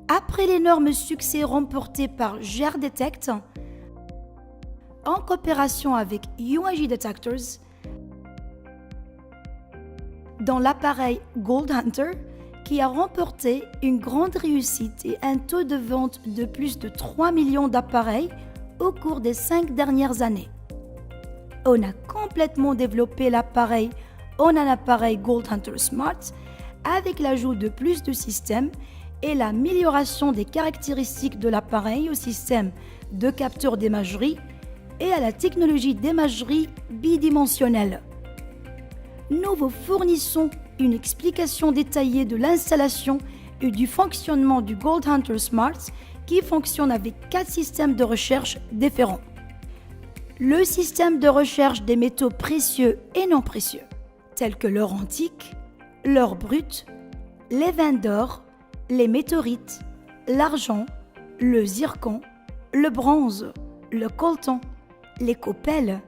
Après l'énorme succès remporté par GearDetect, en coopération avec UAG Detectors, dans l'appareil Gold Hunter, qui a remporté une grande réussite et un taux de vente de plus de 3 millions d'appareils au cours des 5 dernières années. On a complètement développé l'appareil en un appareil Gold Hunter Smart avec l'ajout de plus de systèmes et l'amélioration des caractéristiques de l'appareil au système de capteur d'imagerie et à la technologie d'imagerie bidimensionnelle. Nous vous fournissons une explication détaillée de l'installation et du fonctionnement du Gold Hunter Smart qui fonctionne avec 4 systèmes de recherche différents. Le système de recherche des métaux précieux et non précieux, tels que l'or antique, l'or brut, les veines d'or, les météorites, l'argent, le zircon, le bronze, le coltan, les copelles,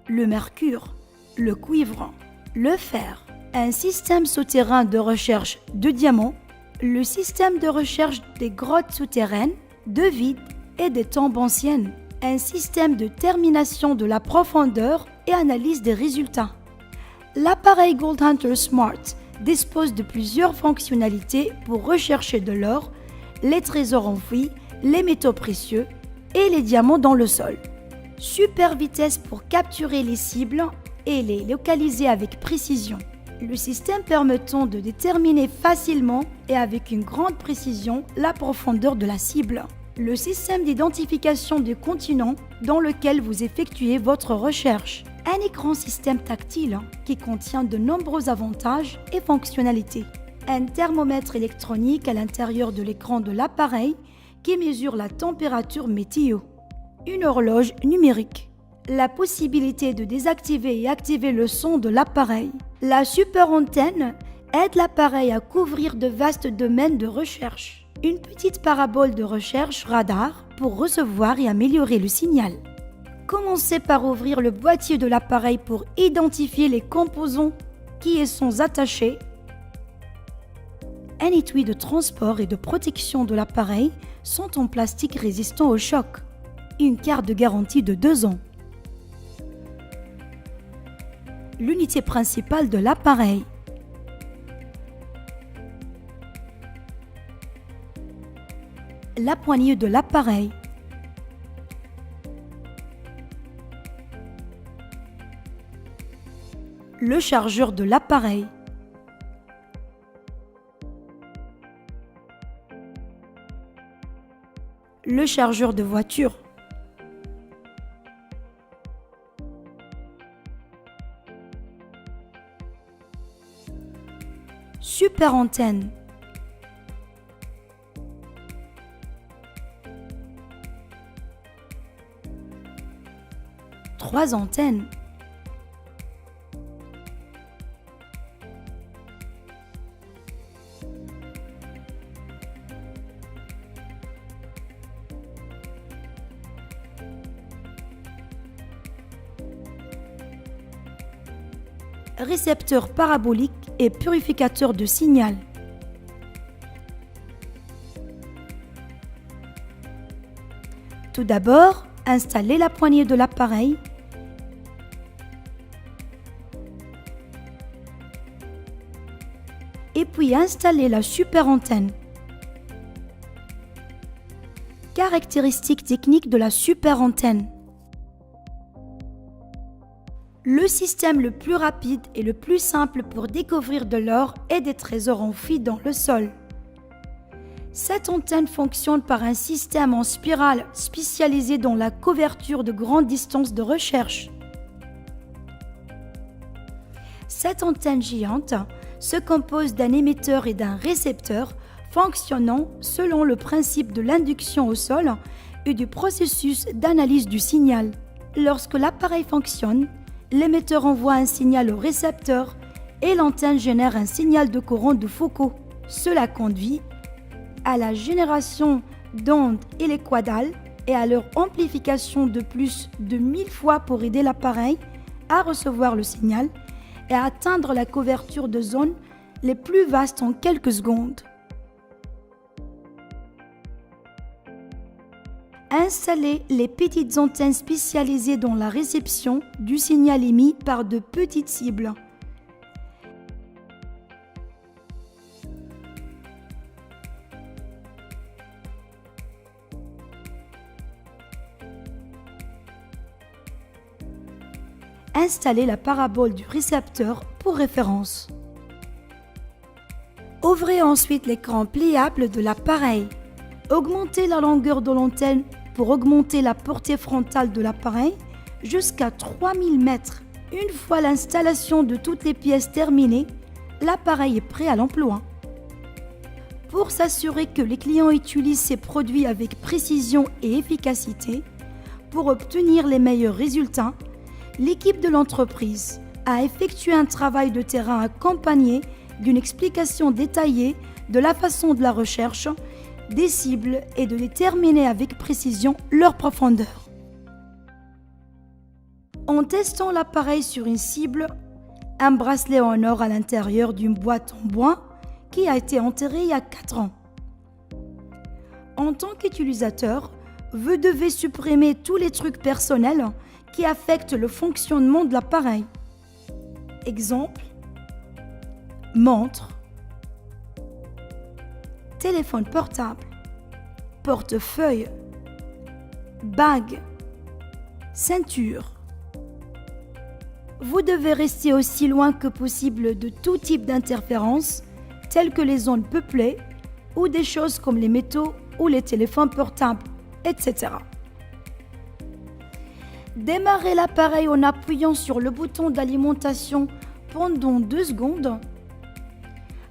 le mercure, le cuivre, le fer, un système souterrain de recherche de diamants, le système de recherche des grottes souterraines, de vide et des tombes anciennes, un système de termination de la profondeur et analyse des résultats. L'appareil Gold Hunter Smart dispose de plusieurs fonctionnalités pour rechercher de l'or, les trésors enfouis, les métaux précieux et les diamants dans le sol. Super vitesse pour capturer les cibles et les localiser avec précision. Le système permettant de déterminer facilement et avec une grande précision la profondeur de la cible. Le système d'identification du continent dans lequel vous effectuez votre recherche. Un écran système tactile qui contient de nombreux avantages et fonctionnalités. Un thermomètre électronique à l'intérieur de l'écran de l'appareil qui mesure la température météo. Une horloge numérique. La possibilité de désactiver et activer le son de l'appareil. La super antenne aide l'appareil à couvrir de vastes domaines de recherche. Une petite parabole de recherche radar pour recevoir et améliorer le signal. Commencez par ouvrir le boîtier de l'appareil pour identifier les composants qui y sont attachés. Un étui de transport et de protection de l'appareil sont en plastique résistant au choc. Une carte de garantie de 2 ans. L'unité principale de l'appareil. La poignée de l'appareil. Le chargeur de l'appareil. Le chargeur de voiture. Super antenne. Trois antennes. Récepteur parabolique et purificateur de signal. Tout d'abord, installez la poignée de l'appareil. Et puis installez la super antenne. Caractéristiques techniques de la super antenne. Le système le plus rapide et le plus simple pour découvrir de l'or et des trésors enfouis dans le sol. Cette antenne fonctionne par un système en spirale spécialisé dans la couverture de grandes distances de recherche. Cette antenne géante se compose d'un émetteur et d'un récepteur fonctionnant selon le principe de l'induction au sol et du processus d'analyse du signal. Lorsque l'appareil fonctionne, l'émetteur envoie un signal au récepteur et l'antenne génère un signal de courant de Foucault. Cela conduit à la génération d'ondes hélicoïdales et à leur amplification de plus de 1000 fois pour aider l'appareil à recevoir le signal et à atteindre la couverture de zones les plus vastes en quelques secondes. Installez les petites antennes spécialisées dans la réception du signal émis par de petites cibles. Installez la parabole du récepteur pour référence. Ouvrez ensuite l'écran pliable de l'appareil. Augmentez la longueur de l'antenne pour augmenter la portée frontale de l'appareil jusqu'à 3000 mètres. Une fois l'installation de toutes les pièces terminée, l'appareil est prêt à l'emploi. Pour s'assurer que les clients utilisent ces produits avec précision et efficacité, pour obtenir les meilleurs résultats, l'équipe de l'entreprise a effectué un travail de terrain accompagné d'une explication détaillée de la façon de la recherche, des cibles et de déterminer avec précision leur profondeur. En testant l'appareil sur une cible, un bracelet en or à l'intérieur d'une boîte en bois qui a été enterrée il y a 4 ans. En tant qu'utilisateur, vous devez supprimer tous les trucs personnels qui affectent le fonctionnement de l'appareil. Exemple, montre, téléphone portable, portefeuille, bague, ceinture. Vous devez rester aussi loin que possible de tout type d'interférences, telles que les zones peuplées ou des choses comme les métaux ou les téléphones portables, etc. Démarrez l'appareil en appuyant sur le bouton d'alimentation pendant 2 secondes.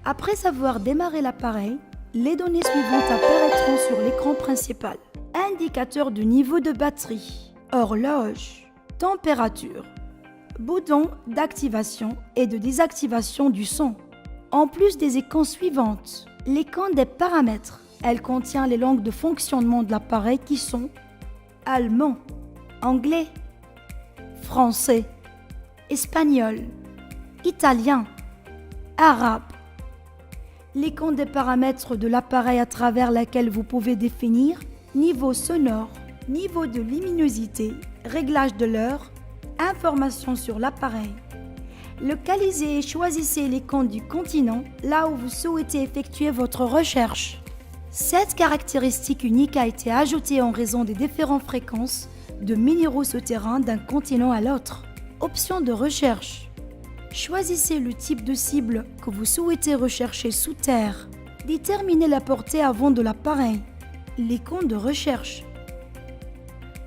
Après avoir démarré l'appareil, les données suivantes apparaîtront sur l'écran principal. Indicateur de niveau de batterie, horloge, température, bouton d'activation et de désactivation du son. En plus des icônes suivantes, l'écran des paramètres. Elle contient les langues de fonctionnement de l'appareil qui sont allemand, anglais, français, espagnol, italien, arabe. L'icône des paramètres de l'appareil à travers laquelle vous pouvez définir niveau sonore, niveau de luminosité, réglage de l'heure, informations sur l'appareil. Localisez et choisissez l'icône du continent là où vous souhaitez effectuer votre recherche. Cette caractéristique unique a été ajoutée en raison des différentes fréquences de minéraux souterrains d'un continent à l'autre. Option de recherche. Choisissez le type de cible que vous souhaitez rechercher sous terre. Déterminez la portée avant de l'appareil. L'icône de recherche.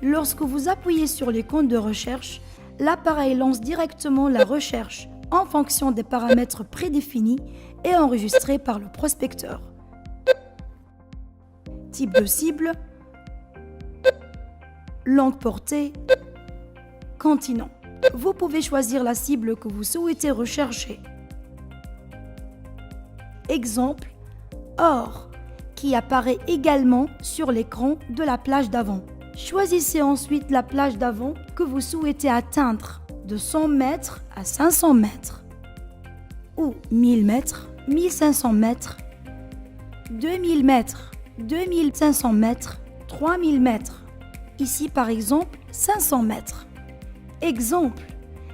Lorsque vous appuyez sur l'icône de recherche, l'appareil lance directement la recherche en fonction des paramètres prédéfinis et enregistrés par le prospecteur. Type de cible, longue portée, continent. Vous pouvez choisir la cible que vous souhaitez rechercher. Exemple, or, qui apparaît également sur l'écran de la plage d'avant. Choisissez ensuite la plage d'avant que vous souhaitez atteindre, de 100 mètres à 500 mètres, ou 1000 mètres, 1500 mètres, 2000 mètres, 2500 mètres, 3000 mètres. Ici par exemple 500 mètres. Exemple,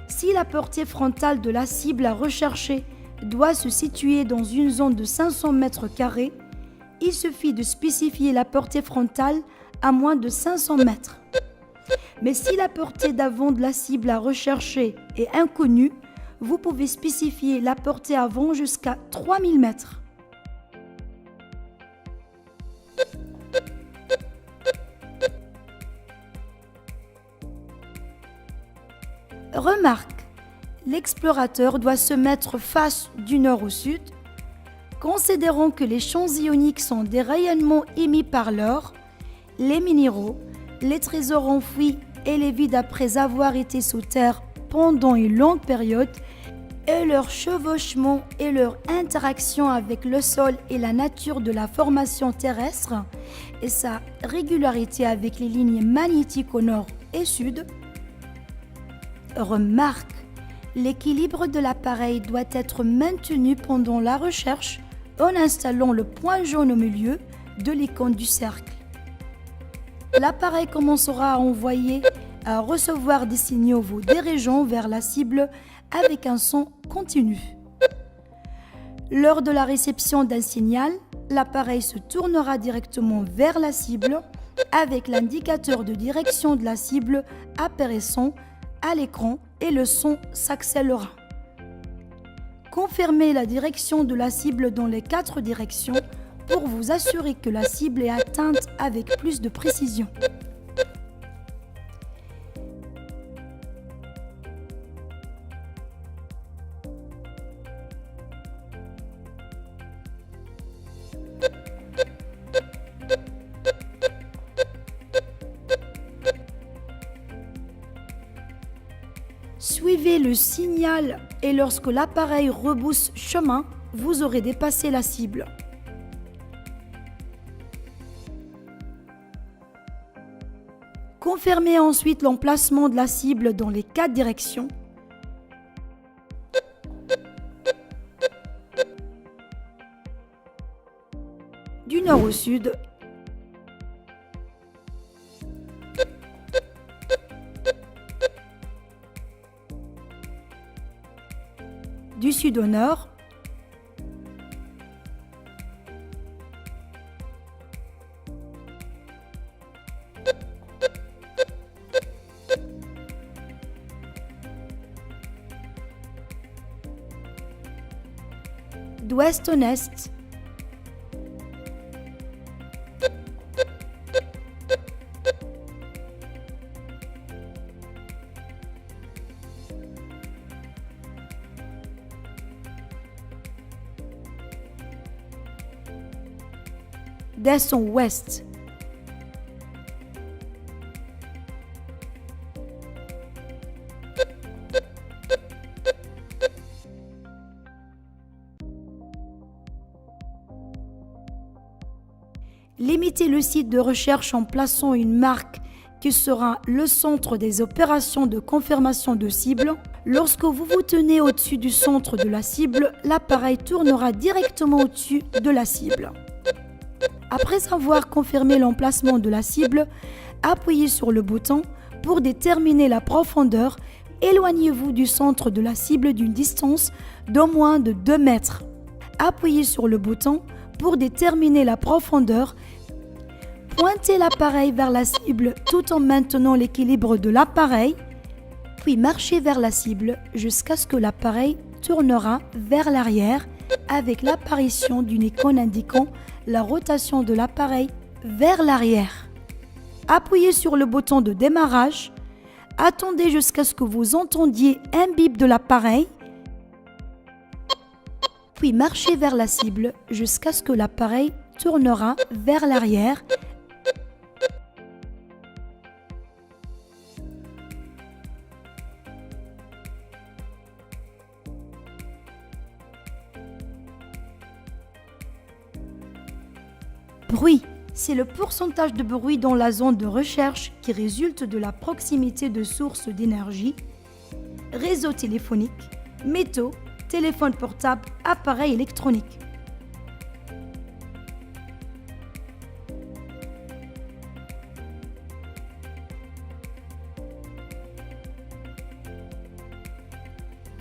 si la portée frontale de la cible à rechercher doit se situer dans une zone de 500 mètres carrés, il suffit de spécifier la portée frontale à moins de 500 mètres. Mais si la portée d'avant de la cible à rechercher est inconnue, vous pouvez spécifier la portée avant jusqu'à 3000 mètres. Remarque, l'explorateur doit se mettre face du nord au sud. Considérant que les champs ioniques sont des rayonnements émis par l'or, les minéraux, les trésors enfouis et les vides après avoir été sous terre pendant une longue période, et leur chevauchement et leur interaction avec le sol et la nature de la formation terrestre et sa régularité avec les lignes magnétiques au nord et sud. Remarque, l'équilibre de l'appareil doit être maintenu pendant la recherche en installant le point jaune au milieu de l'icône du cercle. l'appareil commencera à recevoir des signaux vous dirigeant vers la cible avec un son continu. Lors de la réception d'un signal, l'appareil se tournera directement vers la cible avec l'indicateur de direction de la cible apparaissant à l'écran et le son s'accélérera. Confirmez la direction de la cible dans les 4 directions pour vous assurer que la cible est atteinte avec plus de précision. Suivez le signal et lorsque l'appareil rebrousse chemin, vous aurez dépassé la cible. Confirmez ensuite l'emplacement de la cible dans les 4 directions. Du nord au sud. Du sud au nord. D'ouest au est. D'est en ouest. Limitez le site de recherche en plaçant une marque qui sera le centre des opérations de confirmation de cible. Lorsque vous vous tenez au-dessus du centre de la cible, l'appareil tournera directement au-dessus de la cible. Après avoir confirmé l'emplacement de la cible, appuyez sur le bouton pour déterminer la profondeur. Éloignez-vous du centre de la cible d'une distance d'au moins de 2 mètres. Appuyez sur le bouton pour déterminer la profondeur. Pointez l'appareil vers la cible tout en maintenant l'équilibre de l'appareil, puis marchez vers la cible jusqu'à ce que l'appareil tournera vers l'arrière avec l'apparition d'une icône indiquant la rotation de l'appareil vers l'arrière. Appuyez sur le bouton de démarrage. Attendez jusqu'à ce que vous entendiez un bip de l'appareil, puis marchez vers la cible jusqu'à ce que l'appareil tournera vers l'arrière. Bruit, c'est le pourcentage de bruit dans la zone de recherche qui résulte de la proximité de sources d'énergie, réseaux téléphoniques, métaux, téléphones portables, appareils électroniques.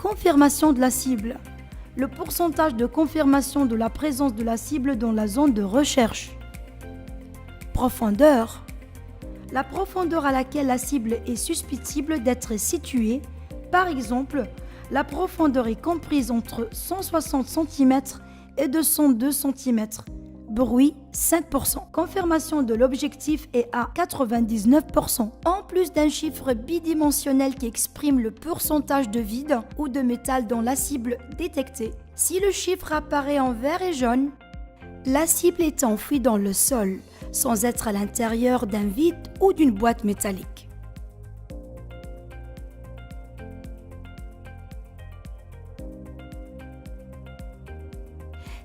Confirmation de la cible. Le pourcentage de confirmation de la présence de la cible dans la zone de recherche. Profondeur. La profondeur à laquelle la cible est susceptible d'être située. Par exemple, la profondeur est comprise entre 160 cm et 202 cm. Bruit, 5%. Confirmation de l'objectif est à 99%. En plus d'un chiffre bidimensionnel qui exprime le pourcentage de vide ou de métal dans la cible détectée. Si le chiffre apparaît en vert et jaune, la cible est enfouie dans le sol, sans être à l'intérieur d'un vide ou d'une boîte métallique.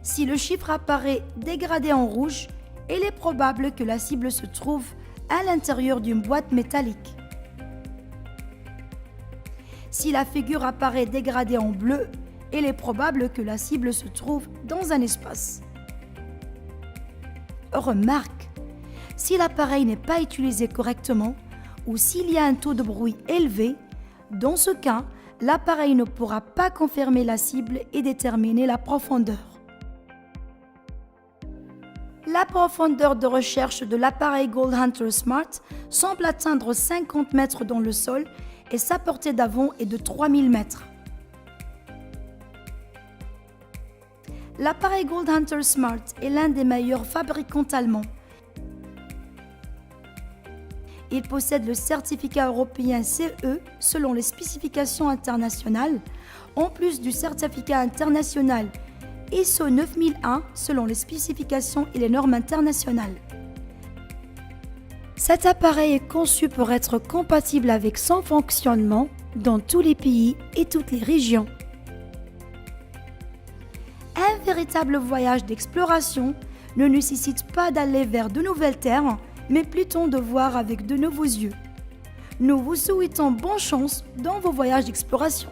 Si le chiffre apparaît dégradé en rouge, il est probable que la cible se trouve à l'intérieur d'une boîte métallique. Si la figure apparaît dégradée en bleu, il est probable que la cible se trouve dans un espace. Remarque, Si l'appareil n'est pas utilisé correctement ou s'il y a un taux de bruit élevé, dans ce cas, l'appareil ne pourra pas confirmer la cible et déterminer la profondeur. La profondeur de recherche de l'appareil Gold Hunter Smart semble atteindre 50 mètres dans le sol et sa portée d'avant est de 3000 mètres. L'appareil Gold Hunter Smart est l'un des meilleurs fabricants allemands. Il possède le certificat européen CE selon les spécifications internationales, en plus du certificat international ISO 9001 selon les spécifications et les normes internationales. Cet appareil est conçu pour être compatible avec son fonctionnement dans tous les pays et toutes les régions. Un véritable voyage d'exploration ne nécessite pas d'aller vers de nouvelles terres, mais plutôt de voir avec de nouveaux yeux. Nous vous souhaitons bonne chance dans vos voyages d'exploration.